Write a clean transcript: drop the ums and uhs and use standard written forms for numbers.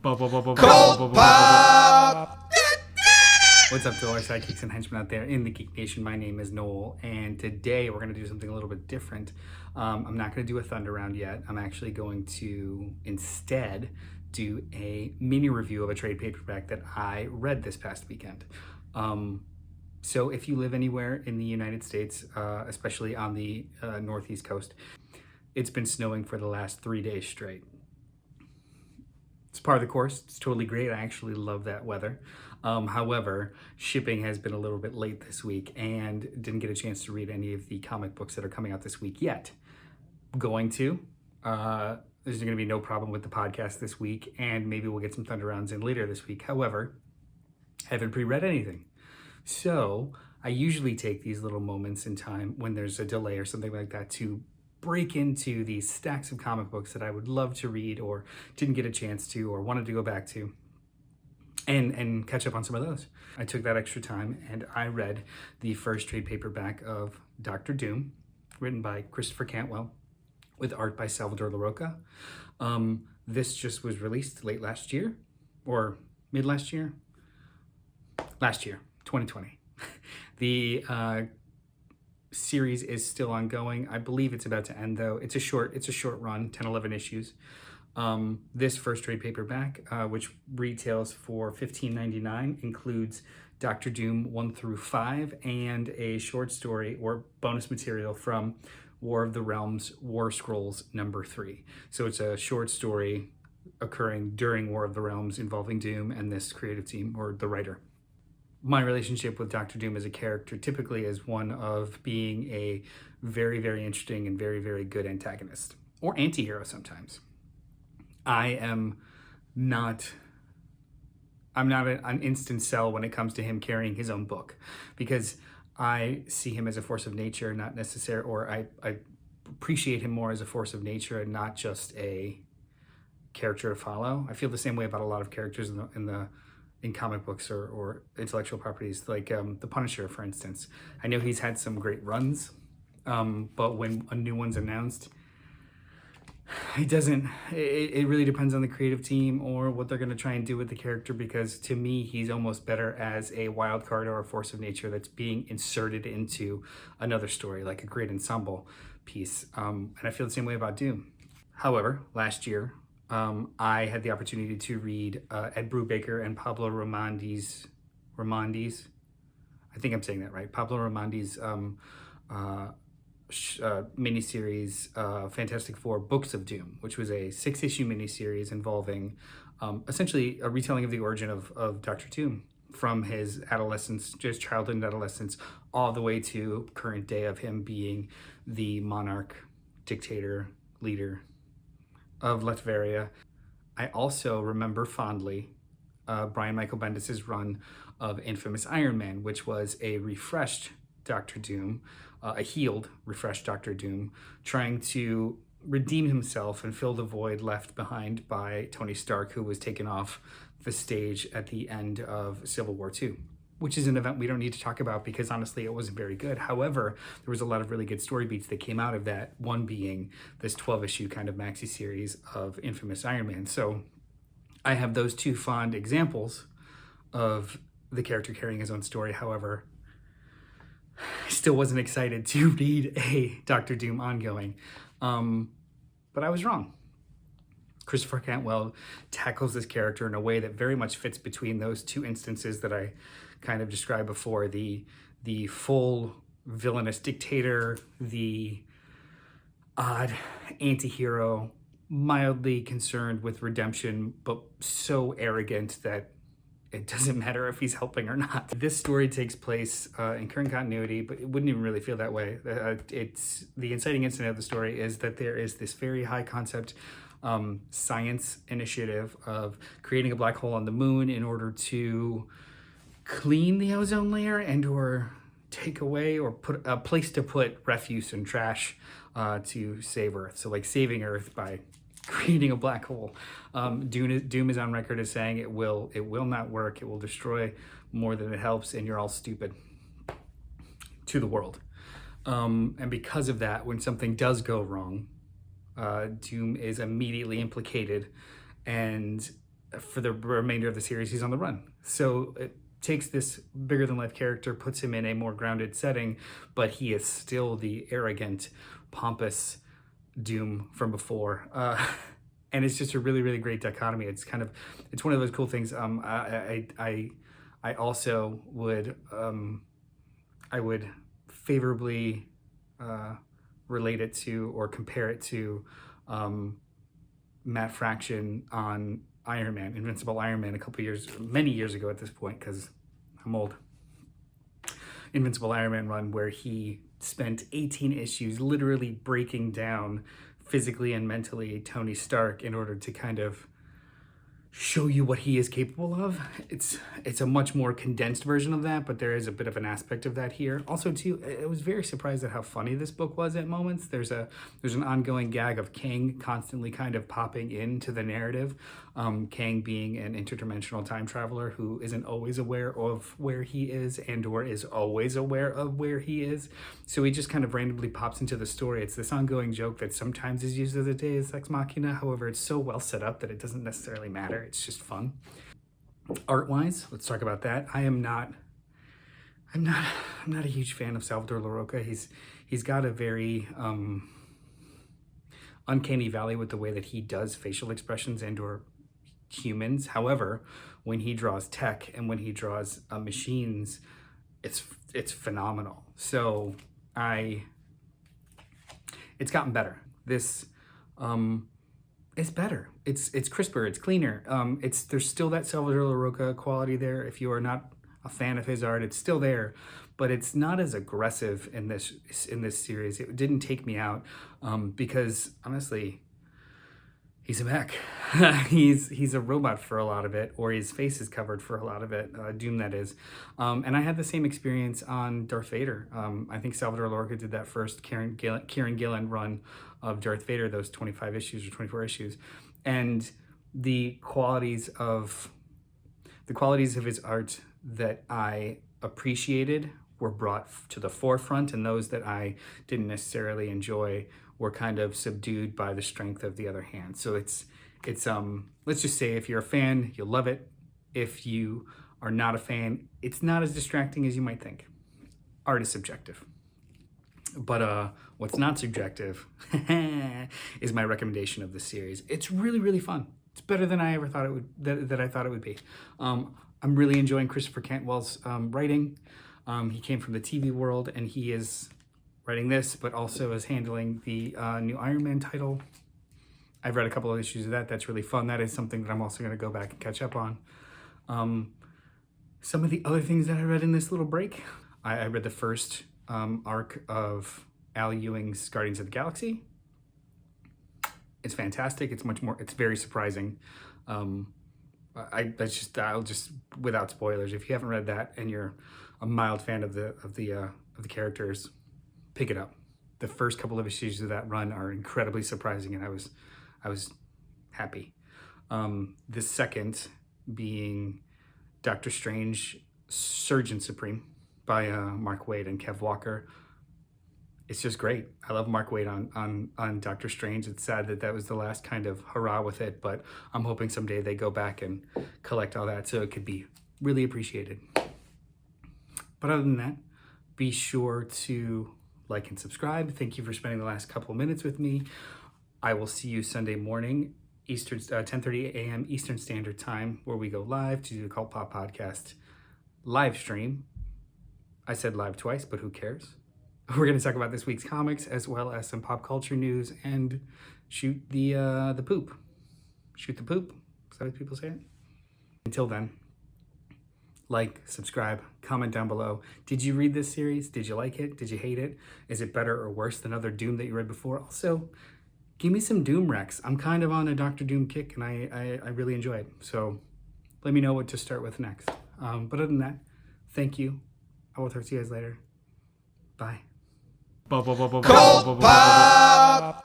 CultPop! What's up to all our sidekicks and henchmen out there in the Geek Nation? My name is Noel, and today we're going to do something a little bit different. I'm not going to do a Thunder Round yet. I'm actually going to instead do a mini review of a trade paperback that I read this past weekend. So if you live anywhere in the United States, especially on the Northeast coast, it's been snowing for the last 3 days straight. It's part of the course. It's totally great. I actually love that weather. However, shipping has been a little bit late this week and didn't get a chance to read any of the comic books that are coming out this week yet. Going to. There's going to be no problem with the podcast this week, and maybe we'll get some Thunder Rounds in later this week. However, I haven't pre-read anything. So I usually take these little moments in time when there's a delay or something like that to break into these stacks of comic books that I would love to read or didn't get a chance to or wanted to go back to and catch up on some of those. I took that extra time and I read the first trade paperback of Dr. Doom, written by Christopher Cantwell with art by Salvador Larroca. This just was released late last year or mid last year? Last year, 2020. The series is still ongoing. I believe it's about to end though. It's a short run, 10, 11 issues. This first trade paperback, which retails for $15.99, includes Dr. Doom 1 through 5 and a short story or bonus material from War of the Realms, War Scrolls number 3. So it's a short story occurring during War of the Realms involving Doom and this creative team or the writer. My relationship with Dr. Doom as a character typically is one of being a very, very interesting and very, very good antagonist or anti-hero sometimes. I'm not an instant sell when it comes to him carrying his own book because I see him as a force of nature, not necessarily, or I appreciate him more as a force of nature and not just a character to follow. I feel the same way about a lot of characters in comic books or intellectual properties, like the Punisher, for instance. I know he's had some great runs, but when a new one's announced, it really depends on the creative team or what they're going to try and do with the character, because to me, he's almost better as a wild card or a force of nature that's being inserted into another story, like a great ensemble piece. And I feel the same way about Doom. However, last year, I had the opportunity to read Ed Brubaker and Pablo Ramondi's, I think I'm saying that right, Pablo Ramondi's miniseries, Fantastic Four Books of Doom, which was a 6-issue miniseries involving essentially a retelling of the origin of Dr. Doom from his adolescence, just childhood and adolescence, all the way to current day of him being the monarch, dictator, leader of Latveria. I also remember fondly Brian Michael Bendis' run of Infamous Iron Man, which was a refreshed Dr. Doom, a healed, refreshed Dr. Doom, trying to redeem himself and fill the void left behind by Tony Stark, who was taken off the stage at the end of Civil War II, which is an event we don't need to talk about because honestly it wasn't very good. However, there was a lot of really good story beats that came out of that, one being this 12-issue kind of maxi series of Infamous Iron Man. So I have those two fond examples of the character carrying his own story. However, I still wasn't excited to read a Dr. Doom ongoing, but I was wrong. Christopher Cantwell tackles this character in a way that very much fits between those two instances that I kind of described before, the full villainous dictator, the odd anti-hero, mildly concerned with redemption, but so arrogant that it doesn't matter if he's helping or not. This story takes place in current continuity, but it wouldn't even really feel that way. It's the inciting incident of the story is that there is this very high concept science initiative of creating a black hole on the moon in order to clean the ozone layer and or take away or put a place to put refuse and trash to save Earth. So like saving Earth by creating a black hole. Doom is on record as saying it will not work. It will destroy more than it helps, and you're all stupid to the world. And because of that, when something does go wrong, Doom is immediately implicated and for the remainder of the series, he's on the run. So it takes this bigger-than-life character, puts him in a more grounded setting, but he is still the arrogant, pompous Doom from before. And it's just a really, really great dichotomy. It's one of those cool things. I also would, I would favorably relate it to or compare it to Matt Fraction on Iron Man, Invincible Iron Man, many years ago at this point, because I'm old. Invincible Iron Man run, where he spent 18 issues literally breaking down physically and mentally Tony Stark in order to kind of show you what he is capable of. It's a much more condensed version of that, but there is a bit of an aspect of that here. Also, too, I was very surprised at how funny this book was at moments. There's an ongoing gag of Kang constantly kind of popping into the narrative. Kang being an interdimensional time traveler who isn't always aware of where he is or is always aware of where he is. So he just kind of randomly pops into the story. It's this ongoing joke that sometimes is used as a deus ex machina. However, it's so well set up that it doesn't necessarily matter. It's just fun. Art-wise, let's talk about that. I'm not a huge fan of Salvador Larroca. He's got a very uncanny valley with the way that he does facial expressions and/or humans. However, when he draws tech and when he draws machines, it's phenomenal. So it's gotten better. This it's better. It's crisper. It's cleaner. There's still that Salvador Larroca quality there. If you are not a fan of his art, it's still there, but it's not as aggressive in this series. It didn't take me out because honestly, he's a mech. he's a robot for a lot of it, or his face is covered for a lot of it. Doom, that is. And I had the same experience on Darth Vader. I think Salvador Larroca did that first Kieran Gillen run of Darth Vader, those 25 issues or 24 issues, and the qualities of his art that I appreciated were brought to the forefront, and those that I didn't necessarily enjoy were kind of subdued by the strength of the other hand. So it's let's just say, if you're a fan, you'll love it. If you are not a fan, it's not as distracting as you might think. Art is subjective. But what's not subjective is my recommendation of this series. It's really, really fun. It's better than I ever thought it would. That I thought it would be. I'm really enjoying Christopher Cantwell's writing. He came from the TV world, and he is writing this, but also is handling the new Iron Man title. I've read a couple of issues of that. That's really fun. That is something that I'm also going to go back and catch up on. Some of the other things that I read in this little break, I read the first arc of Al Ewing's Guardians of the Galaxy. It's fantastic. It's very surprising. I'll just, without spoilers, if you haven't read that and you're a mild fan of the characters, pick it up. The first couple of issues of that run are incredibly surprising, and I was happy. The second being Doctor Strange, Surgeon Supreme by Mark Waid and Kev Walker. It's just great. I love Mark Waid on Doctor Strange. It's sad that was the last kind of hurrah with it, but I'm hoping someday they go back and collect all that so it could be really appreciated. But other than that, be sure to like and subscribe. Thank you for spending the last couple of minutes with me. I will see you Sunday morning, 10:30 a.m. Eastern Standard Time, where we go live to do the CultPop Podcast live stream. I said live twice, but who cares? We're going to talk about this week's comics, as well as some pop culture news, and shoot the poop. Shoot the poop. Is that what people say it? Until then, like, subscribe, comment down below. Did you read this series? Did you like it? Did you hate it? Is it better or worse than other Doom that you read before? Also, give me some Doom Rex. I'm kind of on a Dr. Doom kick, and I really enjoy it. So let me know what to start with next. But other than that, thank you. I will talk to you guys later. Bye. CultPop!